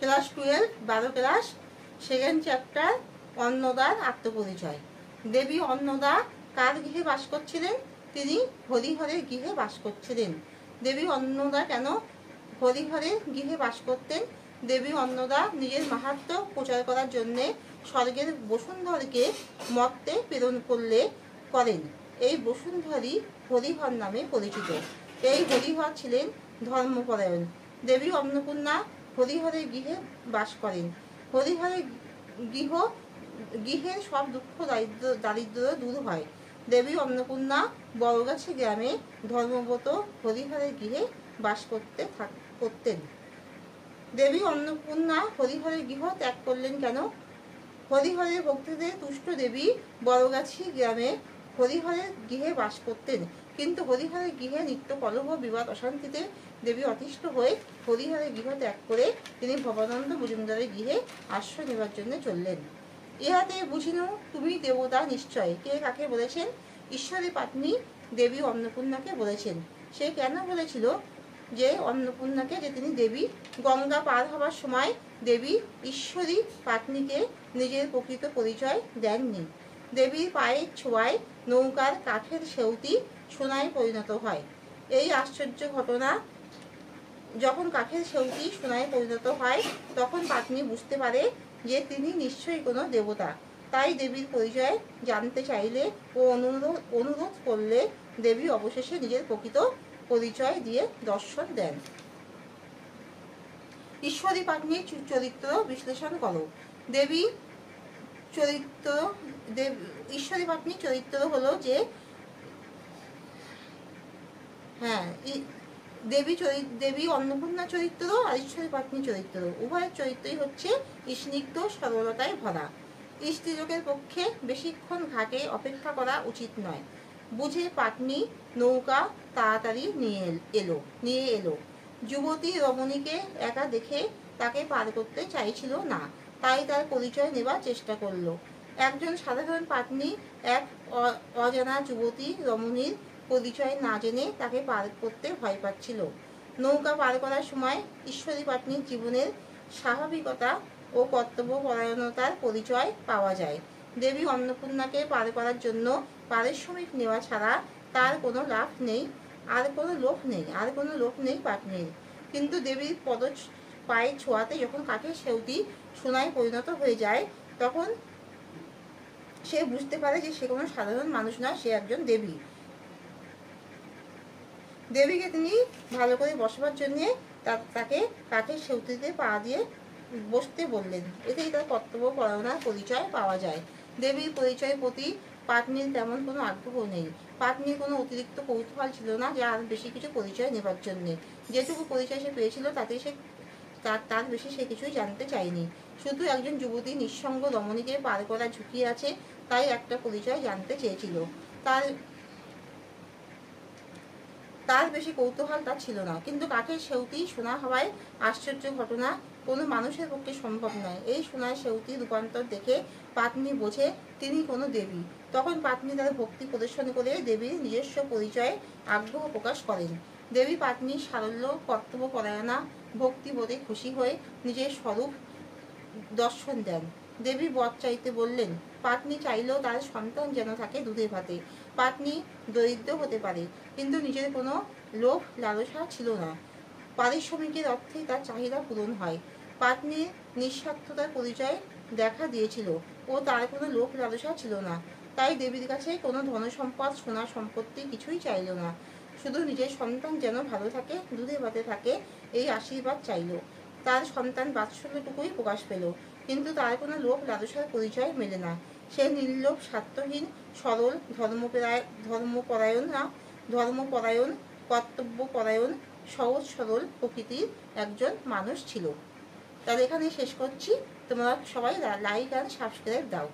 Class 12 12 class, second chapter, অন্নদার আত্মপরিচয়। দেবী অন্নদা কার গৃহে বাস করছিলেন? তিনি হরিহরের গৃহে বাস করছিলেন। দেবী অন্নদা কেন হরিহরের গৃহে বাস করতেন? দেবী অন্নদা নিজের মাহাত্ম্য প্রচার করার জন্যে স্বর্গের বসুন্ধরকে মর্তে প্রেরণ করেন। এই বসুন্ধরই হরিহর নামে পরিচিত। এই হরিহর ছিলেন ধর্মপরায়ণ। দেবী অন্নপূর্ণা হরিহরের গৃহে বাস করেন। হরিহরের গৃহের সব দুঃখ দারিদ্র দূর হয়। দেবী অন্নপূর্ণা বড়গাছি গ্রামে ধর্মব্রত হরিহরের গৃহে বাস করতেন। দেবী অন্নপূর্ণা হরিহরের গৃহ ত্যাগ করলেন কেন? হরিহরের ভক্তিতে তুষ্ট দেবী বড়গাছি গ্রামে হরিহরের গৃহে বাস করতেন, কিন্তু হরিহরের গৃহে নিত্য কলহ বিবাদ অশান্তিতে দেবী অতিষ্ঠ হয়ে হরিহরের গৃহ ত্যাগ করে তিনি ভবানন্দ মজুমদারের গৃহে আশ্রয় নেবার জন্য চললেন। ইহাতে বুঝিন তুমি দেবতা নিশ্চয়। কে কাকে বলেছেন? ঈশ্বরী পাত্নী দেবী অন্নপূর্ণাকে বলেছেন। সে কেন বলেছিল যে অন্নপূর্ণাকে, যে তিনি দেবী? গঙ্গা পার হবার সময় দেবী ঈশ্বরী পাত্নীকে নিজের প্রকৃত পরিচয় দেননি। দেবীর পায়ের ছোঁয়ায় নৌকার কাঠের সেউতি সোনায় পরিণত হয়। এই আশ্চর্য ঘটনা, যখন কাঠের সেউতি সোনায় পরিণত হয় তখন পাত্নী বুঝতে পারে যে তিনি নিশ্চয়ই কোনো দেবতা। তাই দেবীর পরিচয় জানতে চাইলে ও অনুরোধ করলে দেবী অবশেষে নিজের প্রকৃত পরিচয় দিয়ে দর্শন দেন। ঈশ্বরী পাত্নীর চরিত্র বিশ্লেষণ করো। ঈশ্বরী পাত্নীর চরিত্র হলো যে দেবী অন্নপূর্ণা চরিত্র আর ঈশ্বরী পাত্নী চরিত্র, উভয়ের চরিত্রই হচ্ছে স্নিগ্ধ সরলতায় ভরা। স্ত্রীলোকের পক্ষে বেশিক্ষণ ঘাটে অপেক্ষা করা উচিত নয়। বুঝে পাত্নী নৌকা তাড়াতাড়ি নিয়ে এলো। যুবতী রমণীকে একা দেখে তাকে পার করতে চাইছিল না, তাই তার পরিচয় নেবার চেষ্টা করলো। একজন সাধারণ পাত্নী এক অজানা যুবতী রমণীর পরিচয় না জেনে তাকে পার করতে ভয় পাচ্ছিল। নৌকা পার করার সময় ঈশ্বরী পাত্নীর জীবনের স্বাভাবিকতা ও কর্তব্যপরায়ণতার পরিচয় পাওয়া যায়। দেবী অন্নপূর্ণাকে পার করার জন্য পারিশ্রমিক নেওয়া ছাড়া তার কোনো লাভ নেই, আর কোনো লোভ নেই পাত্নীর। কিন্তু দেবীর পায়ের ছোঁয়াতে যখন কাঠের সেউতি সোনায় পরিণত হয়ে যায় তখন সে বুঝতে পারে যে সে কোনো সাধারণ মানুষ নয়, সে একজন দেবী। দেবীকে তিনি ভালো করে বসবার জন্য তাকে কাঠের সেউতিতে পা দিয়ে বসতে বললেন। এতেই তার কর্তব্যপরায়ণতার পরিচয় পাওয়া যায়। দেবীর পরিচয়ের প্রতি পাত্নীর তেমন কোনো আগ্রহ নেই। পাত্নীর কোনো অতিরিক্ত কৌতূহল ছিল না যে আর বেশি কিছু পরিচয় নেবার জন্যে। যেটুকু পরিচয় সে পেয়েছিল তাতে তার বেশি সে কিছুই জানতে চায়নি। শুধু একজন যুবতী নিঃসঙ্গ রমণীকে পার করার ঝুঁকি আছে, তাই একটা পরিচয় জানতে চেয়েছিল। তার বেশি কৌতূহল তার ছিল না। কিন্তু কাঠের সেউতি সোনা হওয়ায় আশ্চর্য ঘটনা কোনো মানুষের পক্ষে সম্ভব নয়। এই সোনার সেউতি রূপান্তর দেখে পাত্নী বোঝে তিনি কোনো দেবী। তখন পাত্নী তার ভক্তি প্রদর্শন করে দেবীর নিজস্ব পরিচয়ে আগ্রহ প্রকাশ করেন। দেবী পাত্নীর সারল্য, কর্তব্যপরায়ণা, ভক্তিবোধে খুশি হয়ে নিজের স্বরূপ দর্শন দেন। দেবী বর চাইতে বললেন। পাত্নী চাইলেও তার সন্তান যেন থাকে দুধে ভাতে। পাত্নী দরিদ্র হতে পারে, কিন্তু নিজের কোনো লোভ লালসা ছিল না। পারিশ্রমিকের অর্থে তার চাহিদা পূরণ হয়। পাত্নীর নিঃস্বার্থতার পরিচয় দেখা দিয়েছিল ও তার কোনো লোভ লালসা ছিল না। তাই দেবীর কাছে কোনো ধনসম্পদ, সোনা সম্পত্তি কিছুই চাইল না। শুধু নিজের সন্তান যেন ভালো থাকে, দুধে ভাতে থাকে, এই আশীর্বাদ চাইল। তার সন্তান বাৎসল্যটুকুই প্রকাশ পেল, কিন্তু তার কোনো লোভ লালসার পরিচয় মেলে না। সে নির্লোভ, স্বার্থহীন, সরল, ধর্মপরায়ণ, কর্তব্যপরায়ণ, সহজ সরল প্রকৃতির একজন মানুষ ছিল। তাহলে এখানে শেষ করছি। তোমরা সবাই লাইক আর সাবস্ক্রাইব দাও।